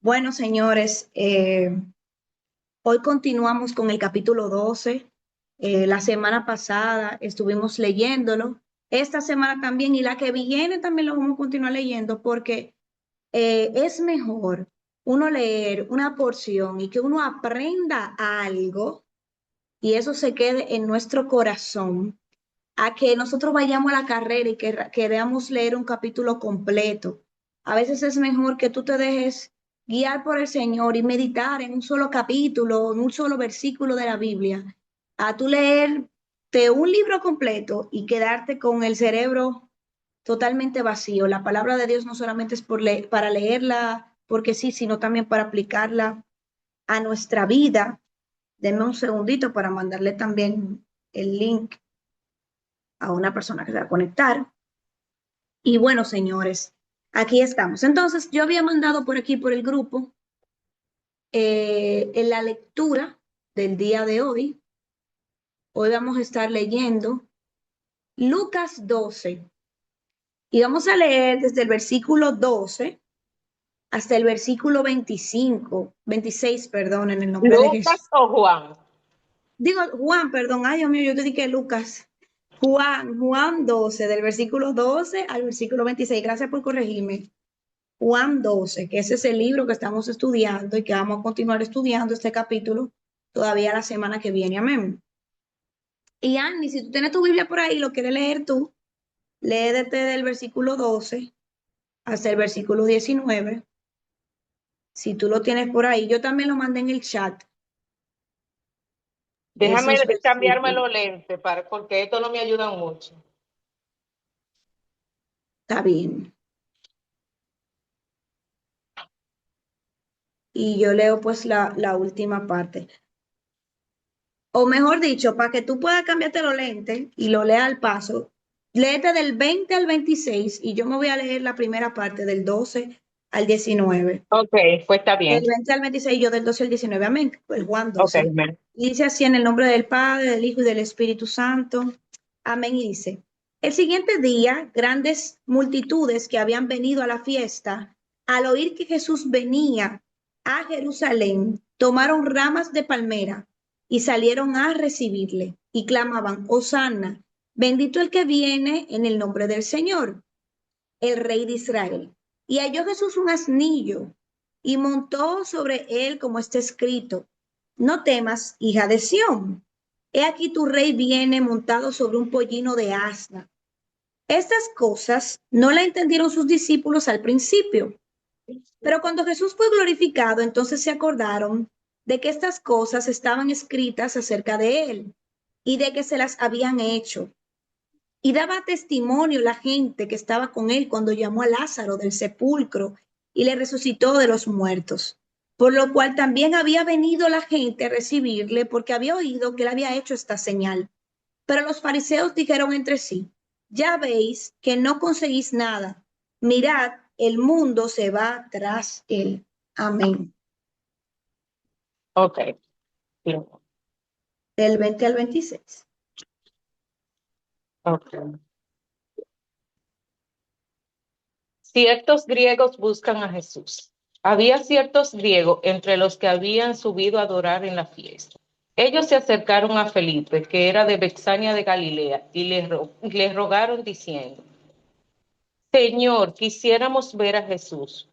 Bueno, señores, hoy continuamos con el capítulo 12. La semana pasada estuvimos leyéndolo. Esta semana también y la que viene también lo vamos a continuar leyendo porque es mejor uno leer una porción y que uno aprenda algo y eso se quede en nuestro corazón a que nosotros vayamos a la carrera y que queramos leer un capítulo completo. A veces es mejor que tú te dejes guiar por el Señor y meditar en un solo capítulo, en un solo versículo de la Biblia, a tú leerte un libro completo y quedarte con el cerebro totalmente vacío. La palabra de Dios no solamente es para leerla porque sí, sino también para aplicarla a nuestra vida. Denme un segundito para mandarle también el link a una persona que se va a conectar. Y bueno, señores, aquí estamos. Entonces, yo había mandado por aquí, por el grupo, en la lectura del día de hoy. Hoy vamos a estar leyendo Lucas 12 y vamos a leer desde el versículo 12 hasta el versículo 26, perdón, en el nombre de Jesús. ¿Lucas o Juan? Digo, Juan, perdón, ay Dios mío, yo te dije Lucas. Juan 12, del versículo 12 al versículo 26. Gracias por corregirme. Juan 12, que ese es el libro que estamos estudiando y que vamos a continuar estudiando este capítulo todavía la semana que viene. Amén. Y Annie, si tú tienes tu Biblia por ahí, lo quieres leer tú, léete del versículo 12 hasta el versículo 19. Si tú lo tienes por ahí, yo también lo mandé en el chat, Déjame esos cambiarme versículos. los lentes porque esto no me ayuda mucho. Está bien. Y yo leo pues la última parte. O mejor dicho, para que tú puedas cambiarte los lentes y lo leas al paso, léete del 20 al 26 y yo me voy a leer la primera parte del 12 al 19. Ok, pues está Del bien. 20 al 26 yo del 12 al 19. Amén. El Juan Ok, 12. amén. Y dice así en el nombre del Padre, del Hijo y del Espíritu Santo. Amén. Y dice, el siguiente día, grandes multitudes que habían venido a la fiesta, al oír que Jesús venía a Jerusalén, tomaron ramas de palmera y salieron a recibirle y clamaban, Hosanna, bendito el que viene en el nombre del Señor, el Rey de Israel. Y halló Jesús un asnillo y montó sobre él como está escrito, no temas, hija de Sión. He aquí tu rey viene montado sobre un pollino de asna. Estas cosas no la entendieron sus discípulos al principio, pero cuando Jesús fue glorificado, entonces se acordaron de que estas cosas estaban escritas acerca de él y de que se las habían hecho. Y daba testimonio la gente que estaba con él cuando llamó a Lázaro del sepulcro y le resucitó de los muertos. Por lo cual también había venido la gente a recibirle porque había oído que él había hecho esta señal. Pero los fariseos dijeron entre sí, ya veis que no conseguís nada. Mirad, el mundo se va tras él. Amén. Ok. Sí. Del 20 al 26. Ok. Ciertos griegos buscan a Jesús. Había ciertos griegos entre los que habían subido a adorar en la fiesta. Ellos se acercaron a Felipe, que era de Bethsaida de Galilea, y le rogaron diciendo, Señor, quisiéramos ver a Jesús.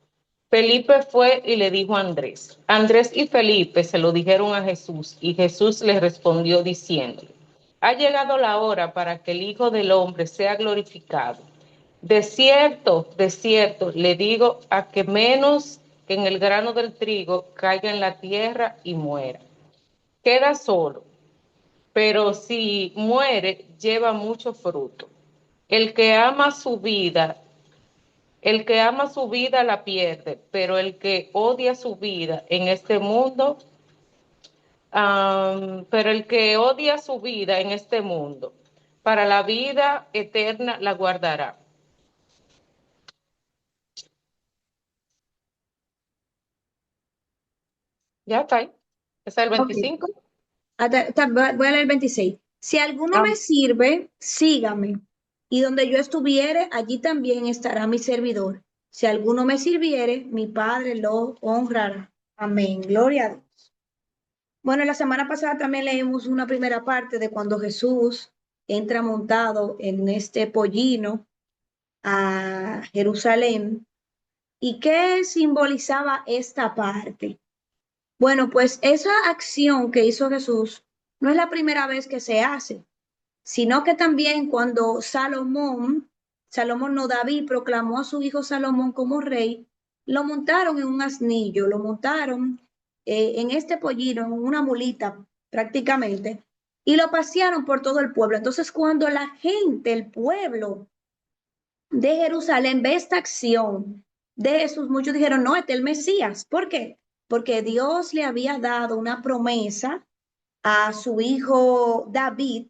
Felipe fue y le dijo a Andrés. Andrés y Felipe se lo dijeron a Jesús y Jesús les respondió diciéndole, ha llegado la hora para que el Hijo del Hombre sea glorificado. De cierto, le digo a que menos que en el grano del trigo caiga en la tierra y muera. Queda solo, pero si muere, lleva mucho fruto. El que ama su vida el que ama su vida la pierde, pero el que odia su vida en este mundo, pero el que odia su vida en este mundo, para la vida eterna la guardará. Ya está ahí. ¿Es el Ok. 25? Voy a leer el 26. Si alguno Ah, me sirve, sígame. Y donde yo estuviere, allí también estará mi servidor. Si alguno me sirviere, mi Padre lo honrará. Amén. Gloria a Dios. Bueno, la semana pasada también leímos una primera parte de cuando Jesús entra montado en este pollino a Jerusalén. ¿Y qué simbolizaba esta parte? Bueno, pues esa acción que hizo Jesús no es la primera vez que se hace, sino que también cuando Salomón no, David proclamó a su hijo Salomón como rey, lo montaron en un asnillo, lo montaron en este pollino, en una mulita prácticamente, y lo pasearon por todo el pueblo. Entonces, cuando la gente, el pueblo de Jerusalén ve esta acción de Jesús, muchos dijeron, no, este es el Mesías. ¿Por qué? Porque Dios le había dado una promesa a su hijo David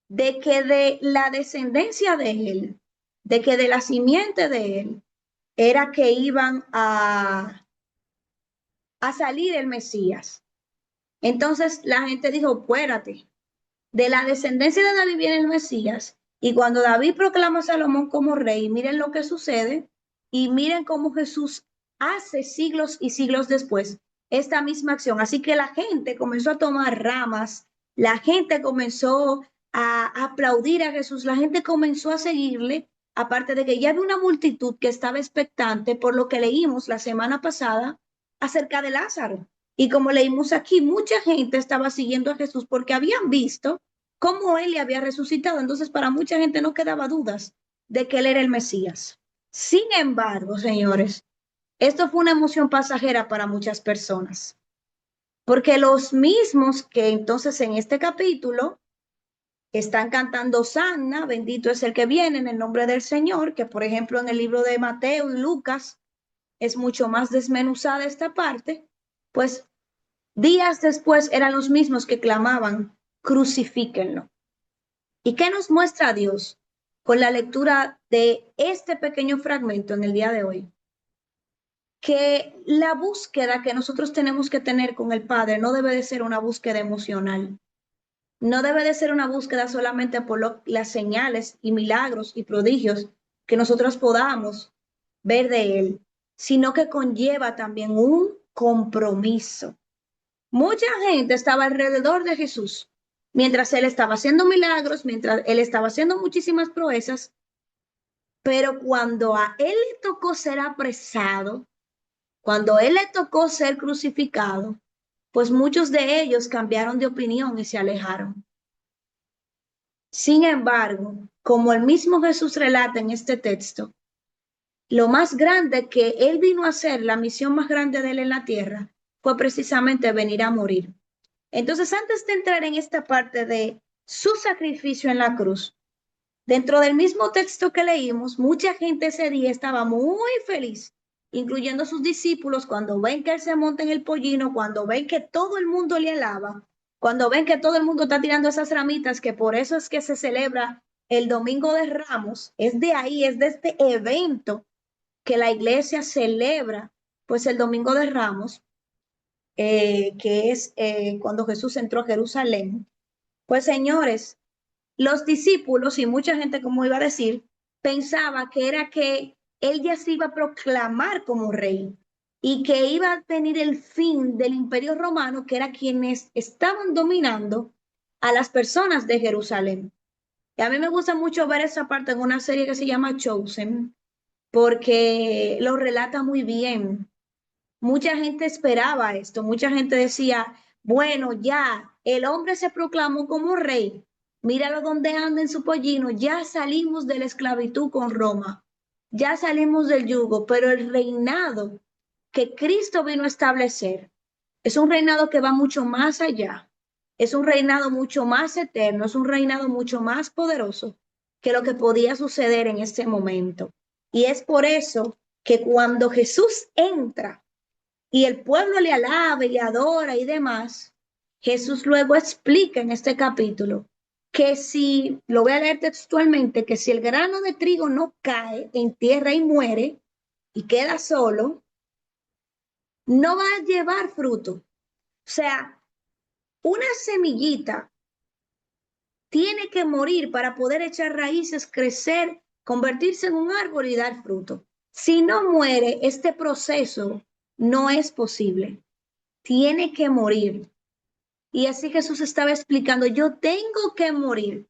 de que de la descendencia de él, de que de la simiente de él, era que iban a salir el Mesías. Entonces la gente dijo, espérate, de la descendencia de David viene el Mesías. Y cuando David proclama a Salomón como rey, miren lo que sucede y miren cómo Jesús hace siglos y siglos después esta misma acción. Así que la gente comenzó a tomar ramas, la gente comenzó a aplaudir a Jesús, la gente comenzó a seguirle, aparte de que ya había una multitud que estaba expectante por lo que leímos la semana pasada acerca de Lázaro. Y como leímos aquí, mucha gente estaba siguiendo a Jesús porque habían visto cómo él le había resucitado. Entonces, para mucha gente no quedaba dudas de que él era el Mesías. Sin embargo, señores, esto fue una emoción pasajera para muchas personas, porque los mismos que entonces en este capítulo están cantando Sanna, bendito es el que viene en el nombre del Señor, que por ejemplo en el libro de Mateo y Lucas es mucho más desmenuzada esta parte, pues días después eran los mismos que clamaban, crucifíquenlo. ¿Y qué nos muestra Dios con la lectura de este pequeño fragmento en el día de hoy? Que la búsqueda que nosotros tenemos que tener con el Padre no debe de ser una búsqueda emocional, no debe de ser una búsqueda solamente por las señales y milagros y prodigios que nosotros podamos ver de Él, sino que conlleva también un compromiso. Mucha gente estaba alrededor de Jesús mientras Él estaba haciendo milagros, mientras Él estaba haciendo muchísimas proezas, pero cuando a Él le tocó ser apresado, cuando Él le tocó ser crucificado, pues muchos de ellos cambiaron de opinión y se alejaron. Sin embargo, como el mismo Jesús relata en este texto, lo más grande que Él vino a hacer, la misión más grande de Él en la tierra, fue precisamente venir a morir. Entonces, antes de entrar en esta parte de su sacrificio en la cruz, dentro del mismo texto que leímos, mucha gente ese día estaba muy feliz, incluyendo sus discípulos, cuando ven que Él se monta en el pollino, cuando ven que todo el mundo le alaba, cuando ven que todo el mundo está tirando esas ramitas, que por eso es que se celebra el Domingo de Ramos, es de ahí, es de este evento que la iglesia celebra, pues el Domingo de Ramos, que es cuando Jesús entró a Jerusalén. Pues señores, los discípulos y mucha gente, como iba a decir, pensaba que era que él ya se iba a proclamar como rey y que iba a tener el fin del imperio romano, que era quienes estaban dominando a las personas de Jerusalén. Y a mí me gusta mucho ver esa parte en una serie que se llama Chosen, porque lo relata muy bien. Mucha gente esperaba esto, mucha gente decía, bueno, ya, el hombre se proclamó como rey, míralo donde anda en su pollino, ya salimos de la esclavitud con Roma, ya salimos del yugo, pero el reinado que Cristo vino a establecer es un reinado que va mucho más allá, es un reinado mucho más eterno, es un reinado mucho más poderoso que lo que podía suceder en este momento. Y es por eso que cuando Jesús entra y el pueblo le alaba y le adora y demás, Jesús luego explica en este capítulo que si, lo voy a leer textualmente, que si el grano de trigo no cae en tierra y muere y queda solo, no va a llevar fruto. O sea, una semillita tiene que morir para poder echar raíces, crecer, convertirse en un árbol y dar fruto. Si no muere, este proceso no es posible. Tiene que morir. Y así Jesús estaba explicando, yo tengo que morir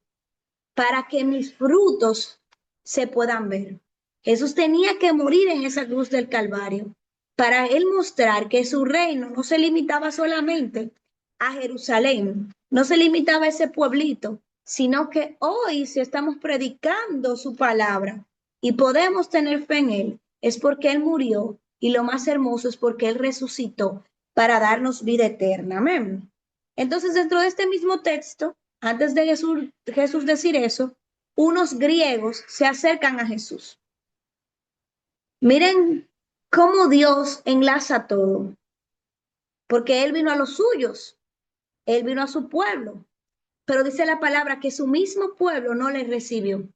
para que mis frutos se puedan ver. Jesús tenía que morir en esa cruz del Calvario para él mostrar que su reino no se limitaba solamente a Jerusalén, no se limitaba a ese pueblito, sino que hoy si estamos predicando su palabra y podemos tener fe en él, es porque él murió y lo más hermoso es porque él resucitó para darnos vida eterna. Amén. Entonces, dentro de este mismo texto, antes de Jesús decir eso, unos griegos se acercan a Jesús. Miren cómo Dios enlaza todo, porque Él vino a los suyos, Él vino a su pueblo, pero dice la palabra que su mismo pueblo no le recibió.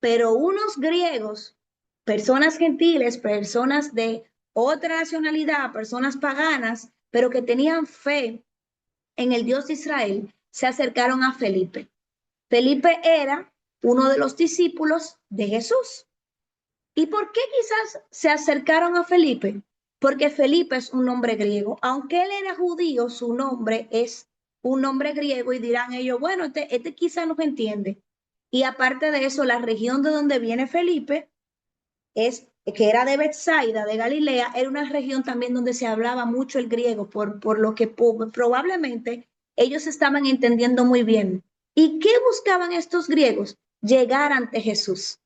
Pero unos griegos, personas gentiles, personas de otra nacionalidad, personas paganas, pero que tenían fe en el Dios de Israel, se acercaron a Felipe. Felipe era uno de los discípulos de Jesús. ¿Y por qué quizás se acercaron a Felipe? Porque Felipe es un nombre griego. Aunque él era judío, su nombre es un nombre griego y dirán ellos, bueno, este quizás no entiende. Y aparte de eso, la región de donde viene Felipe es que era de Bethsaida, de Galilea, era una región también donde se hablaba mucho el griego, por lo que probablemente ellos estaban entendiendo muy bien. ¿Y qué buscaban estos griegos? Llegar ante Jesús.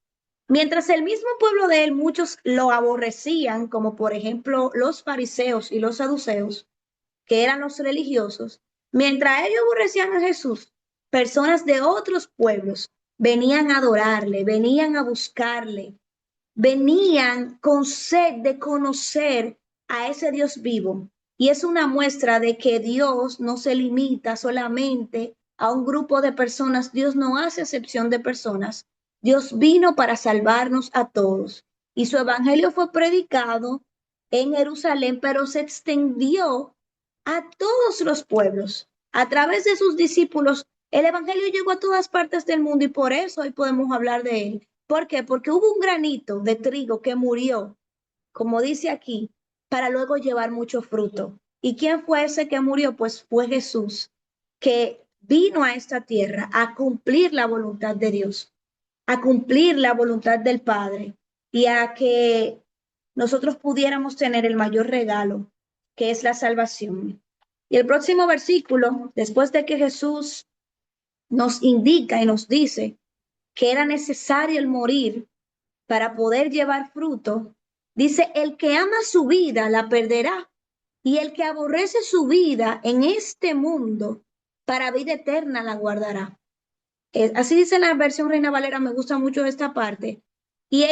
Mientras el mismo pueblo de él, muchos lo aborrecían, como por ejemplo los fariseos y los saduceos, que eran los religiosos, mientras ellos aborrecían a Jesús, personas de otros pueblos venían a adorarle, venían a buscarle, venían con sed de conocer a ese Dios vivo. Y es una muestra de que Dios no se limita solamente a un grupo de personas, Dios no hace excepción de personas. Dios vino para salvarnos a todos. Y su evangelio fue predicado en Jerusalén, pero se extendió a todos los pueblos. A través de sus discípulos, el evangelio llegó a todas partes del mundo y por eso hoy podemos hablar de él. ¿Por qué? Porque hubo un granito de trigo que murió, como dice aquí, para luego llevar mucho fruto. ¿Y quién fue ese que murió? Pues fue Jesús, que vino a esta tierra a cumplir la voluntad de Dios, a cumplir la voluntad del Padre y a que nosotros pudiéramos tener el mayor regalo, que es la salvación. Y el próximo versículo, después de que Jesús nos indica y nos dice que era necesario el morir para poder llevar fruto, dice, el que ama su vida la perderá, y el que aborrece su vida en este mundo, para vida eterna la guardará. Así dice la versión Reina Valera, me gusta mucho esta parte. Y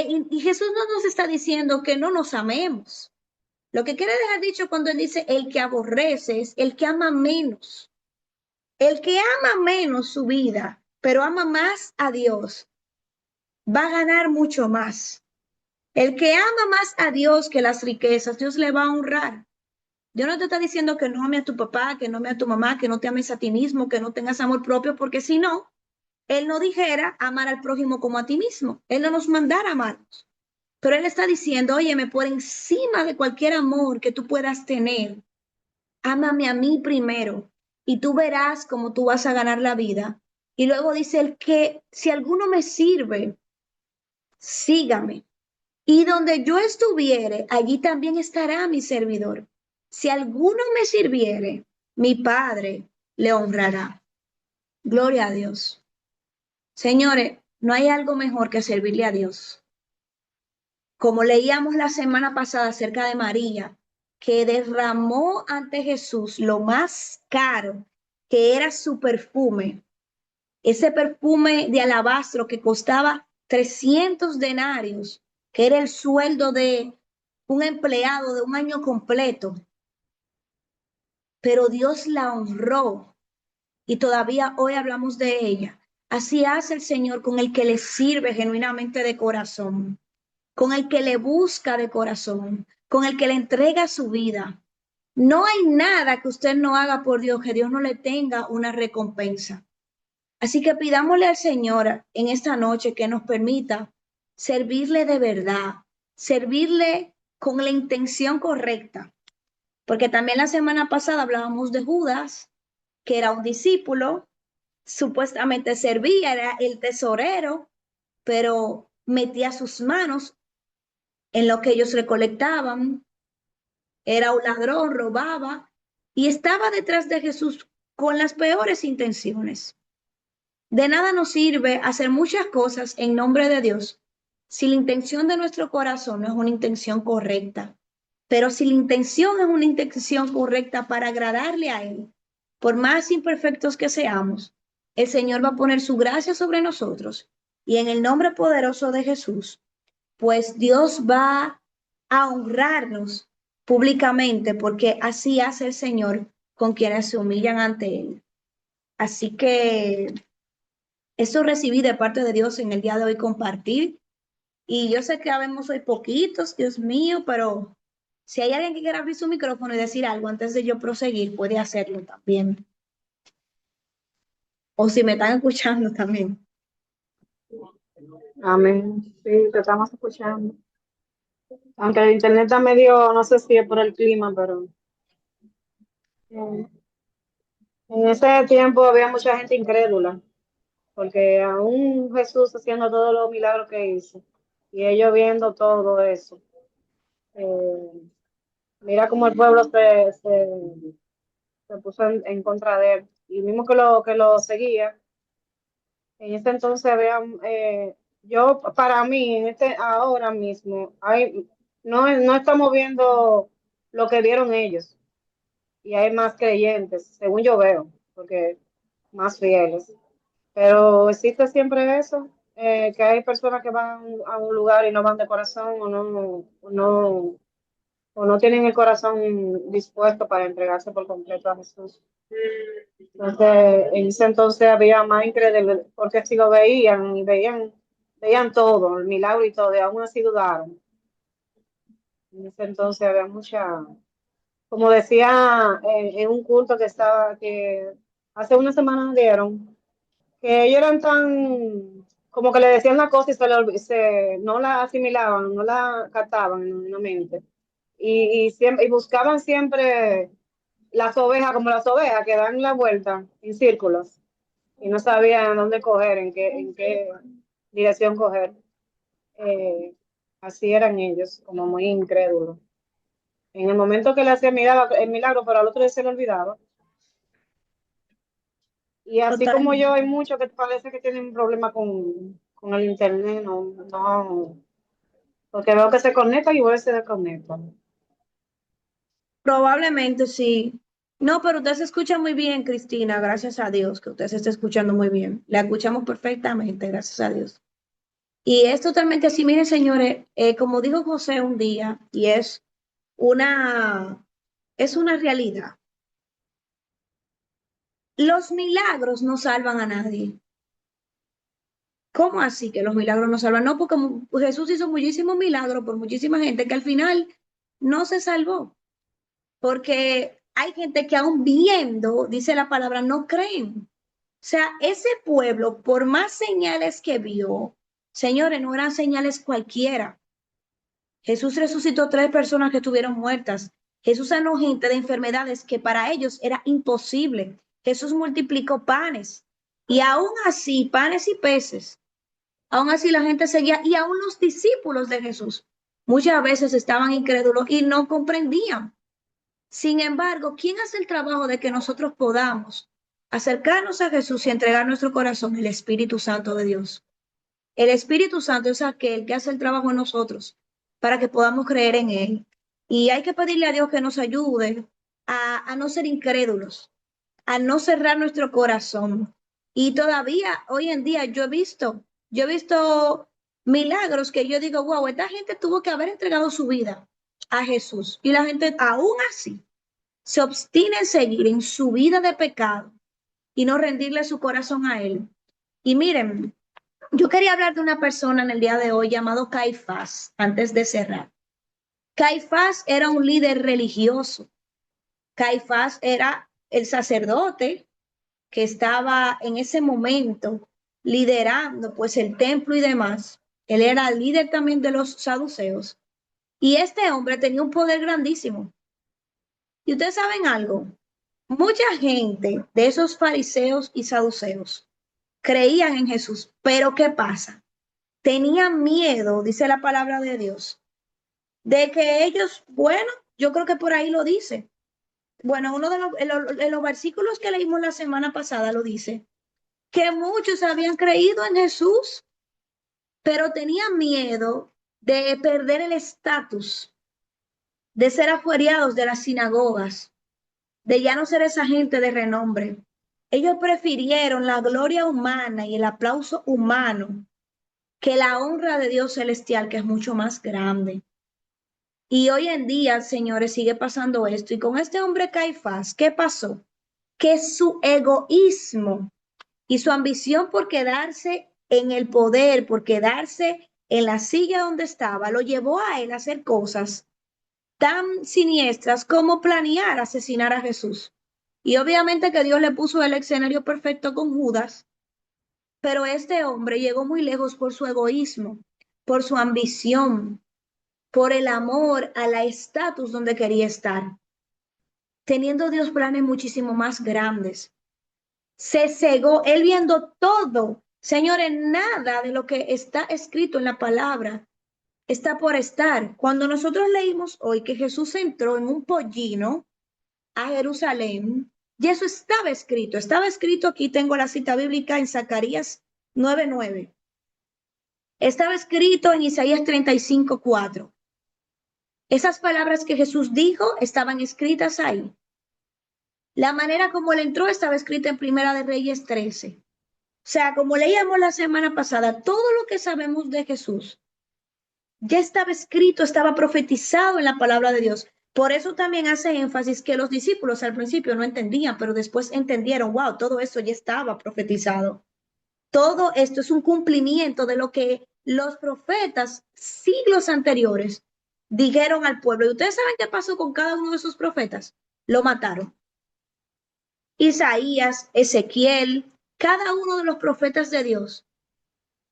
Jesús no nos está diciendo que no nos amemos. Lo que quiere dejar dicho cuando él dice el que aborrece es el que ama menos. El que ama menos su vida, pero ama más a Dios, va a ganar mucho más. El que ama más a Dios que las riquezas, Dios le va a honrar. Dios no te está diciendo que no ame a tu papá, que no ame a tu mamá, que no te ames a ti mismo, que no tengas amor propio, porque si no, Él no dijera amar al prójimo como a ti mismo. Él no nos mandara amarnos. Pero Él está diciendo, óyeme, por encima de cualquier amor que tú puedas tener, ámame a mí primero y tú verás cómo tú vas a ganar la vida. Y luego dice el que si alguno me sirve, sígame. Y donde yo estuviere, allí también estará mi servidor. Si alguno me sirviere, mi Padre le honrará. Gloria a Dios. Señores, no hay algo mejor que servirle a Dios. Como leíamos la semana pasada acerca de María, que derramó ante Jesús lo más caro, que era su perfume, ese perfume de alabastro que costaba 300 denarios, que era el sueldo de un empleado de un año completo. Pero Dios la honró y todavía hoy hablamos de ella. Así hace el Señor con el que le sirve genuinamente de corazón, con el que le busca de corazón, con el que le entrega su vida. No hay nada que usted no haga por Dios, que Dios no le tenga una recompensa. Así que pidámosle al Señor en esta noche que nos permita servirle de verdad, servirle con la intención correcta. Porque también la semana pasada hablábamos de Judas, que era un discípulo, supuestamente servía, era el tesorero, pero metía sus manos en lo que ellos recolectaban, era un ladrón, robaba y estaba detrás de Jesús con las peores intenciones. De nada nos sirve hacer muchas cosas en nombre de Dios si la intención de nuestro corazón no es una intención correcta. Pero si la intención es una intención correcta para agradarle a Él, por más imperfectos que seamos, el Señor va a poner su gracia sobre nosotros. Y en el nombre poderoso de Jesús, pues Dios va a honrarnos públicamente, porque así hace el Señor con quienes se humillan ante Él. Así que eso recibí de parte de Dios en el día de hoy compartir. Y yo sé que habemos hoy poquitos, Dios mío, pero si hay alguien que quiera abrir su micrófono y decir algo antes de yo proseguir, puede hacerlo también. O si me están escuchando también. Amén. Sí, te estamos escuchando. Aunque el internet está medio, no sé si es por el clima, pero eh, en ese tiempo había mucha gente incrédula, porque aún Jesús haciendo todos los milagros que hizo, y ellos viendo todo eso, eh, mira cómo el pueblo se puso en contra de él, y mismo que lo seguía. En ese entonces había, yo para mí, ahora mismo, no estamos viendo lo que vieron ellos y hay más creyentes, según yo veo, porque más fieles. Pero existe siempre eso, que hay personas que van a un lugar y no van de corazón o no tienen el corazón dispuesto para entregarse por completo a Jesús. Entonces, en ese entonces había más increíble, porque si lo veían y veían todo, el milagro y todo, y aún así dudaron. En ese entonces había mucha, como decía en un culto que hace una semana dieron, que ellos eran tan, como que le decían una cosa y no la asimilaban, no la captaban en la mente. Y buscaban siempre las ovejas, como las ovejas que dan la vuelta en círculos y no sabían dónde coger, en qué dirección coger. Eh, Así eran ellos, como muy incrédulos. En el momento que le hacía miraba el milagro, pero al otro día se le olvidaba. Y así como yo, Totalmente. hay muchos que parece que tienen un problema con el internet, porque veo que se conectan y vuelven se desconectan. Probablemente sí. No, pero usted se escucha muy bien, Cristina, gracias a Dios, que usted se está escuchando muy bien. La escuchamos perfectamente, gracias a Dios. Y es totalmente así, miren, señores, como dijo José un día, y una, es una realidad. Los milagros no salvan a nadie. ¿Cómo así que los milagros no salvan? No, porque Jesús hizo muchísimos milagros por muchísima gente que al final no se salvó. Porque hay gente que aún viendo, dice la palabra, no creen. O sea, ese pueblo, por más señales que vio, señores, no eran señales cualquiera. Jesús resucitó 3 personas que estuvieron muertas. Jesús sanó gente de enfermedades que para ellos era imposible. Jesús multiplicó panes y aún así, panes y peces, aún así la gente seguía y aún los discípulos de Jesús muchas veces estaban incrédulos y no comprendían. Sin embargo, ¿quién hace el trabajo de que nosotros podamos acercarnos a Jesús y entregar nuestro corazón? El Espíritu Santo de Dios. El Espíritu Santo es aquel que hace el trabajo en nosotros para que podamos creer en Él. Y hay que pedirle a Dios que nos ayude a no ser incrédulos, a no cerrar nuestro corazón. Y todavía hoy en día yo he visto milagros que yo digo, wow, esta gente tuvo que haber entregado su vida a Jesús. Y la gente aún así se obstina en seguir en su vida de pecado y no rendirle su corazón a Él. Y miren, yo quería hablar de una persona en el día de hoy llamado Caifás, antes de cerrar. Caifás era un líder religioso. Caifás era el sacerdote que estaba en ese momento liderando pues el templo y demás. Él era líder también de los saduceos. Y este hombre tenía un poder grandísimo. Y ustedes saben algo, mucha gente de esos fariseos y saduceos creían en Jesús, pero ¿qué pasa? Tenían miedo, dice la palabra de Dios, de que ellos, bueno, yo creo que por ahí lo dice. Bueno, uno de los versículos que leímos la semana pasada lo dice, que muchos habían creído en Jesús, pero tenían miedo de perder el estatus, de ser afuereados de las sinagogas, de ya no ser esa gente de renombre. Ellos prefirieron la gloria humana y el aplauso humano que la honra de Dios celestial, que es mucho más grande. Y hoy en día, señores, sigue pasando esto. Y con este hombre Caifás, ¿qué pasó? Que su egoísmo y su ambición por quedarse en el poder, por quedarse en la silla donde estaba, lo llevó a él a hacer cosas tan siniestras como planear asesinar a Jesús. Y obviamente que Dios le puso el escenario perfecto con Judas, pero este hombre llegó muy lejos por su egoísmo, por su ambición, por el amor a la estatus donde quería estar, teniendo Dios planes muchísimo más grandes. Se cegó, él viendo todo. Señores, nada de lo que está escrito en la palabra está por estar. Cuando nosotros leímos hoy que Jesús entró en un pollino a Jerusalén, y eso estaba escrito, aquí tengo la cita bíblica en Zacarías 9:9. Estaba escrito en Isaías 35:4. Esas palabras que Jesús dijo estaban escritas ahí. La manera como él entró estaba escrita en Primera de Reyes 13. O sea, como leíamos la semana pasada, todo lo que sabemos de Jesús ya estaba escrito, estaba profetizado en la palabra de Dios. Por eso también hace énfasis que los discípulos al principio no entendían, pero después entendieron, wow, todo eso ya estaba profetizado. Todo esto es un cumplimiento de lo que los profetas siglos anteriores dijeron al pueblo. ¿Y ustedes saben qué pasó con cada uno de esos profetas? Lo mataron. Isaías, Ezequiel, cada uno de los profetas de Dios.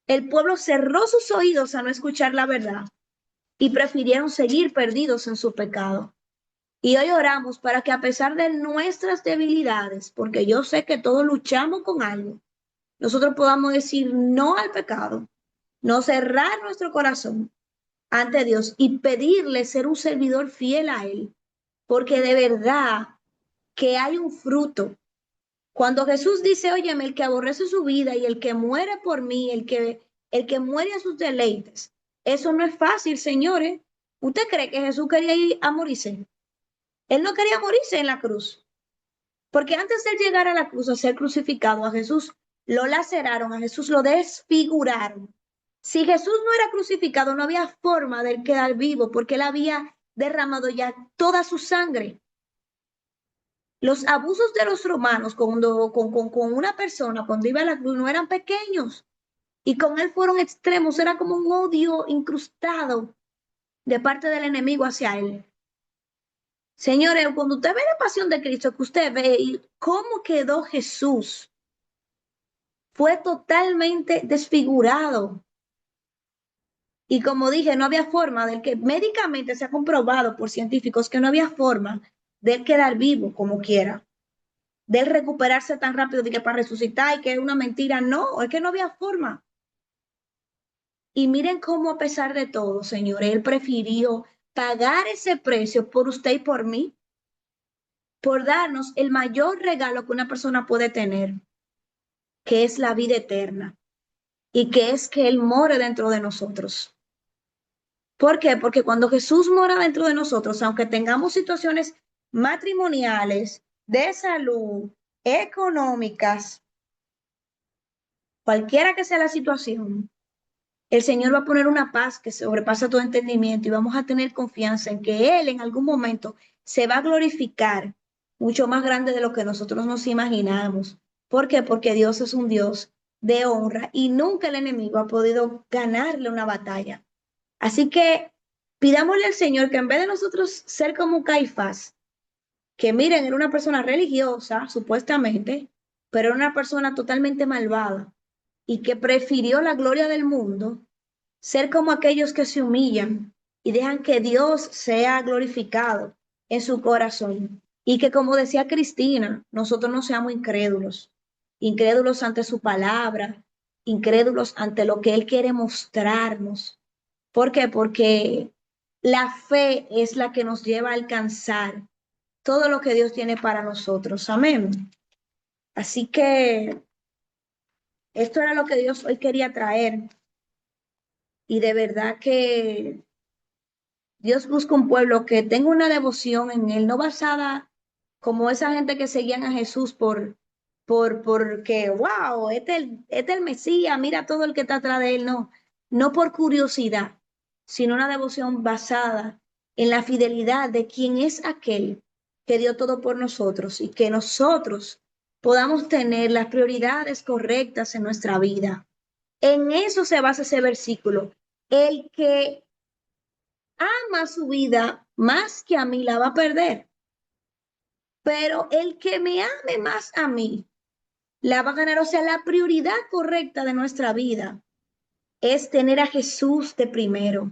El pueblo cerró sus oídos a no escuchar la verdad y prefirieron seguir perdidos en su pecado. Y hoy oramos para que a pesar de nuestras debilidades, porque yo sé que todos luchamos con algo, nosotros podamos decir no al pecado, no cerrar nuestro corazón ante Dios y pedirle ser un servidor fiel a Él, porque de verdad que hay un fruto. Cuando Jesús dice, óyeme, el que aborrece su vida y el que muere por mí, el que muere a sus deleites, eso no es fácil, señores. ¿Usted cree que Jesús quería ir a morirse? Él no quería morirse en la cruz, porque antes de llegar a la cruz, a ser crucificado, a Jesús lo laceraron, a Jesús lo desfiguraron. Si Jesús no era crucificado, no había forma de él quedar vivo, porque él había derramado ya toda su sangre. Los abusos de los romanos con una persona cuando iba a la cruz no eran pequeños y con él fueron extremos, era como un odio incrustado de parte del enemigo hacia él. Señores, cuando usted ve la pasión de Cristo, que usted ve y cómo quedó Jesús, fue totalmente desfigurado. Y como dije, no había forma del que médicamente se ha comprobado por científicos que no había forma de él quedar vivo como quiera, de él recuperarse tan rápido de que para resucitar y que es una mentira. No, es que no había forma. Y miren cómo a pesar de todo, señor, él prefirió pagar ese precio por usted y por mí, por darnos el mayor regalo que una persona puede tener, que es la vida eterna y que es que Él more dentro de nosotros. ¿Por qué? Porque cuando Jesús mora dentro de nosotros, aunque tengamos situaciones matrimoniales, de salud, económicas, cualquiera que sea la situación, el Señor va a poner una paz que sobrepasa todo entendimiento y vamos a tener confianza en que Él en algún momento se va a glorificar mucho más grande de lo que nosotros nos imaginamos. ¿Por qué? Porque Dios es un Dios de honra y nunca el enemigo ha podido ganarle una batalla. Así que pidámosle al Señor que en vez de nosotros ser como Caifás, que miren, era una persona religiosa, supuestamente, pero era una persona totalmente malvada y que prefirió la gloria del mundo, ser como aquellos que se humillan, y dejan que Dios sea glorificado en su corazón. Y que, como decía Cristina, nosotros no seamos incrédulos, incrédulos ante su palabra, incrédulos ante lo que Él quiere mostrarnos. ¿Por qué? Porque la fe es la que nos lleva a alcanzar todo lo que Dios tiene para nosotros. Amén. Así que esto era lo que Dios hoy quería traer. Y de verdad que Dios busca un pueblo que tenga una devoción en Él, no basada como esa gente que seguían a Jesús porque, wow, este es el Mesías, mira todo el que está atrás de Él. No, no por curiosidad, sino una devoción basada en la fidelidad de quien es aquel que dio todo por nosotros y que nosotros podamos tener las prioridades correctas en nuestra vida. En eso se basa ese versículo. El que ama su vida más que a mí la va a perder, pero el que me ame más a mí la va a ganar. O sea, la prioridad correcta de nuestra vida es tener a Jesús de primero.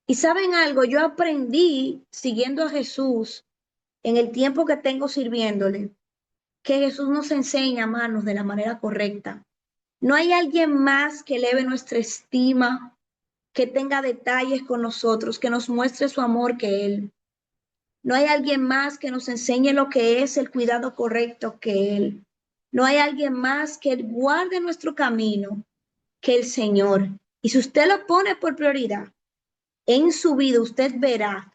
Y saben algo, yo aprendí siguiendo a Jesús en el tiempo que tengo sirviéndole, que Jesús nos enseña, hermanos, de la manera correcta. No hay alguien más que eleve nuestra estima, que tenga detalles con nosotros, que nos muestre su amor que Él. No hay alguien más que nos enseñe lo que es el cuidado correcto que Él. No hay alguien más que guarde nuestro camino que el Señor. Y si usted lo pone por prioridad en su vida, usted verá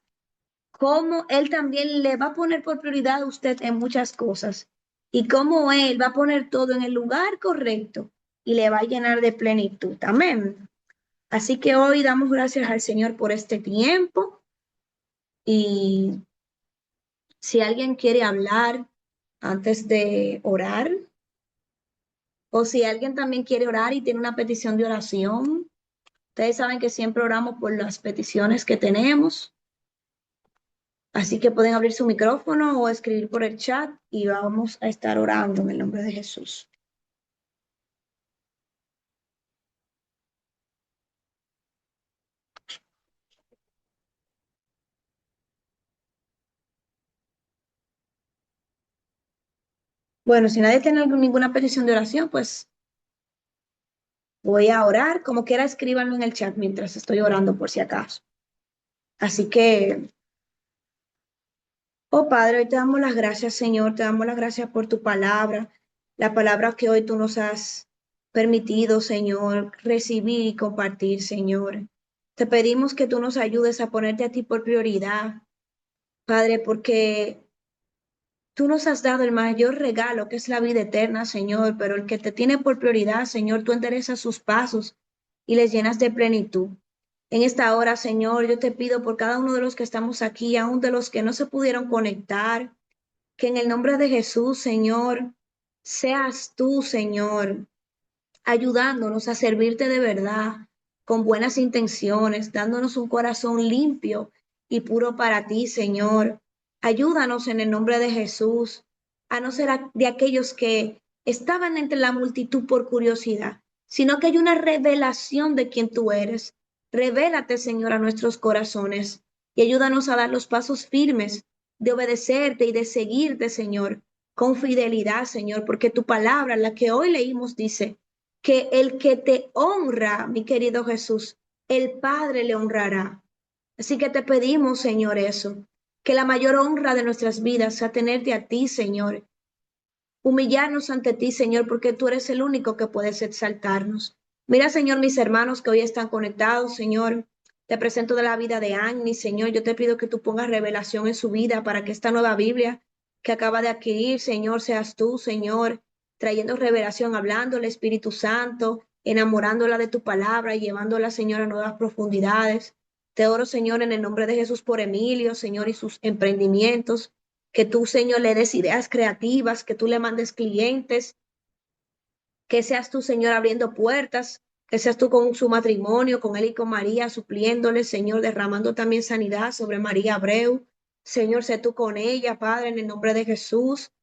cómo Él también le va a poner por prioridad a usted en muchas cosas y cómo Él va a poner todo en el lugar correcto y le va a llenar de plenitud. Amén. Así que hoy damos gracias al Señor por este tiempo y si alguien quiere hablar antes de orar, o si alguien también quiere orar y tiene una petición de oración, ustedes saben que siempre oramos por las peticiones que tenemos, así que pueden abrir su micrófono o escribir por el chat y vamos a estar orando en el nombre de Jesús. Bueno, si nadie tiene ninguna petición de oración, pues voy a orar. Como quiera, escríbanlo en el chat mientras estoy orando por si acaso. Así que, oh Padre, hoy te damos las gracias, Señor, te damos las gracias por tu palabra, la palabra que hoy tú nos has permitido, Señor, recibir y compartir, Señor. Te pedimos que tú nos ayudes a ponerte a ti por prioridad, Padre, porque tú nos has dado el mayor regalo, que es la vida eterna, Señor, pero el que te tiene por prioridad, Señor, tú enderezas sus pasos y les llenas de plenitud. En esta hora, Señor, yo te pido por cada uno de los que estamos aquí, aún de los que no se pudieron conectar, que en el nombre de Jesús, Señor, seas tú, Señor, ayudándonos a servirte de verdad, con buenas intenciones, dándonos un corazón limpio y puro para ti, Señor. Ayúdanos en el nombre de Jesús a no ser de aquellos que estaban entre la multitud por curiosidad, sino que hay una revelación de quién tú eres. Revélate, Señor, a nuestros corazones y ayúdanos a dar los pasos firmes de obedecerte y de seguirte, Señor, con fidelidad, Señor, porque tu palabra, la que hoy leímos, dice que el que te honra, mi querido Jesús, el Padre le honrará. Así que te pedimos, Señor, eso, que la mayor honra de nuestras vidas sea tenerte a ti, Señor, humillarnos ante ti, Señor, porque tú eres el único que puedes exaltarnos. Mira, Señor, mis hermanos que hoy están conectados, Señor, te presento de la vida de Agni, Señor, yo te pido que tú pongas revelación en su vida para que esta nueva Biblia que acaba de adquirir, Señor, seas tú, Señor, trayendo revelación, hablando el Espíritu Santo, enamorándola de tu palabra y llevándola, Señor, a nuevas profundidades. Te oro, Señor, en el nombre de Jesús por Emilio, Señor, y sus emprendimientos. Que tú, Señor, le des ideas creativas, que tú le mandes clientes, que seas tú, Señor, abriendo puertas, que seas tú con su matrimonio, con él y con María, supliéndole, Señor, derramando también sanidad sobre María Abreu. Señor, sé tú con ella, Padre, en el nombre de Jesús,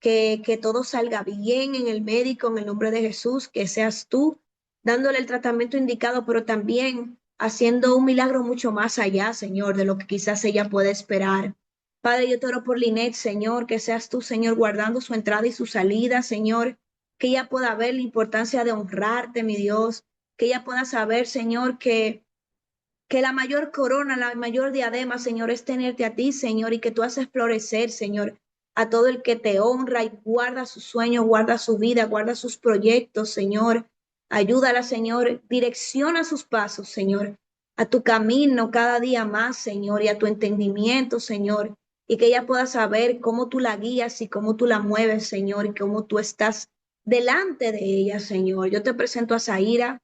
que todo salga bien en el médico, en el nombre de Jesús, que seas tú dándole el tratamiento indicado, pero también haciendo un milagro mucho más allá, Señor, de lo que quizás ella puede esperar. Padre, yo te oro por Linet, Señor, que seas tú, Señor, guardando su entrada y su salida, Señor, que ella pueda ver la importancia de honrarte, mi Dios, que ella pueda saber, Señor, que la mayor corona, la mayor diadema, Señor, es tenerte a ti, Señor, y que tú haces florecer, Señor, a todo el que te honra y guarda sus sueños, guarda su vida, guarda sus proyectos, Señor. Ayúdala, Señor, direcciona sus pasos, Señor, a tu camino cada día más, Señor, y a tu entendimiento, Señor, y que ella pueda saber cómo tú la guías y cómo tú la mueves, Señor, y cómo tú estás delante de ella, Señor. Yo te presento a Zaira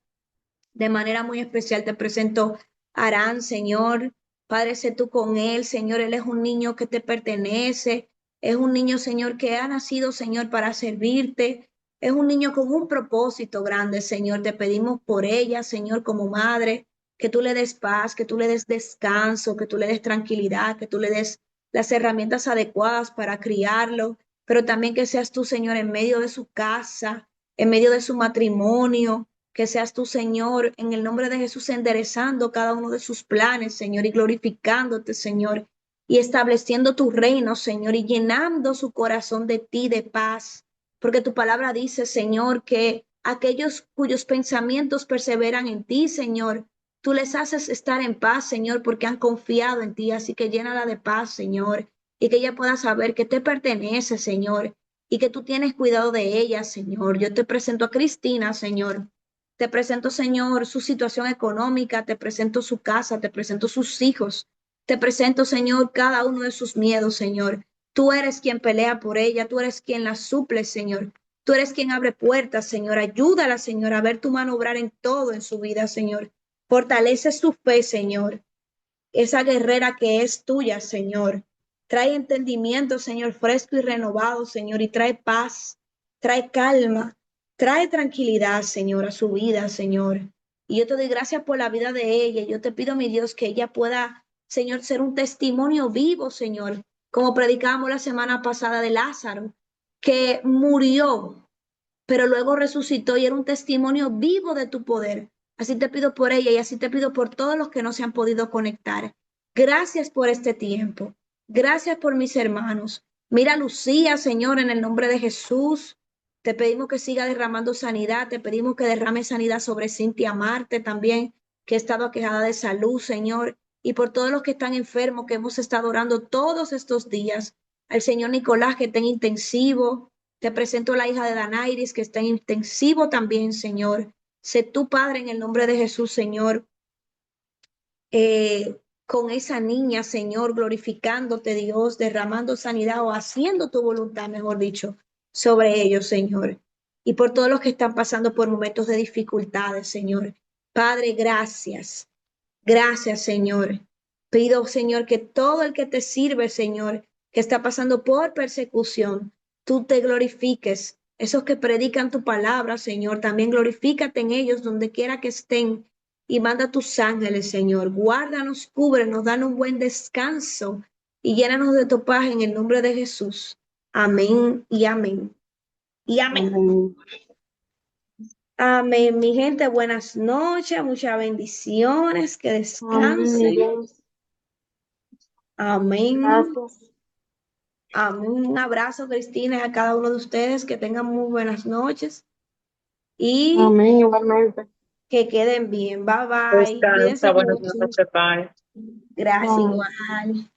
de manera muy especial, te presento a Arán, Señor. Padre, sé tú con él, Señor. Él es un niño que te pertenece. Es un niño, Señor, que ha nacido, Señor, para servirte. Es un niño con un propósito grande, Señor. Te pedimos por ella, Señor, como madre, que tú le des paz, que tú le des descanso, que tú le des tranquilidad, que tú le des las herramientas adecuadas para criarlo, pero también que seas tú, Señor, en medio de su casa, en medio de su matrimonio, que seas tú, Señor, en el nombre de Jesús, enderezando cada uno de sus planes, Señor, y glorificándote, Señor, y estableciendo tu reino, Señor, y llenando su corazón de ti, de paz, porque tu palabra dice, Señor, que aquellos cuyos pensamientos perseveran en ti, Señor, tú les haces estar en paz, Señor, porque han confiado en ti, así que llénala de paz, Señor, y que ella pueda saber que te pertenece, Señor, y que tú tienes cuidado de ella, Señor. Yo te presento a Cristina, Señor. Te presento, Señor, su situación económica, te presento su casa, te presento sus hijos, te presento, Señor, cada uno de sus miedos, Señor. Tú eres quien pelea por ella, tú eres quien la suple, Señor. Tú eres quien abre puertas, Señor. Ayúdala, Señor, a ver tu mano obrar en todo en su vida, Señor. Fortalece su fe, Señor. Esa guerrera que es tuya, Señor. Trae entendimiento, Señor, fresco y renovado, Señor, y trae paz, trae calma, trae tranquilidad, Señor, a su vida, Señor. Y yo te doy gracias por la vida de ella. Yo te pido, mi Dios, que ella pueda, Señor, ser un testimonio vivo, Señor, como predicábamos la semana pasada de Lázaro, que murió, pero luego resucitó y era un testimonio vivo de tu poder. Así te pido por ella y así te pido por todos los que no se han podido conectar. Gracias por este tiempo. Gracias por mis hermanos. Mira a Lucía, Señor, en el nombre de Jesús. Te pedimos que siga derramando sanidad. Te pedimos que derrame sanidad sobre Cintia Marte también, que ha estado aquejada de salud, Señor. Y por todos los que están enfermos, que hemos estado orando todos estos días. Al Señor Nicolás, que está en intensivo. Te presento a la hija de Danairis, que está en intensivo también, Señor. Sé tu Padre en el nombre de Jesús, Señor, con esa niña, Señor, glorificándote, Dios, derramando sanidad o haciendo tu voluntad, mejor dicho, sobre ellos, Señor. Y por todos los que están pasando por momentos de dificultades, Señor. Padre, gracias. Gracias, Señor. Pido, Señor, que todo el que te sirve, Señor, que está pasando por persecución, tú te glorifiques. Esos que predican tu palabra, Señor, también glorifícate en ellos donde quiera que estén y manda tus ángeles, Señor. Guárdanos, cúbrenos, danos un buen descanso y llénanos de tu paz en el nombre de Jesús. Amén y amén. Y amén. Amén. Amén, mi gente. Buenas noches, muchas bendiciones, que Amén. descansen. Amén. Gracias. Amén. Un abrazo, Cristina, a cada uno de ustedes. Que tengan muy buenas noches y Amén, igualmente. que queden bien. Bye bye. Descansa, Cuídense buenas mucho. noches, bye. Gracias, Bye. igual.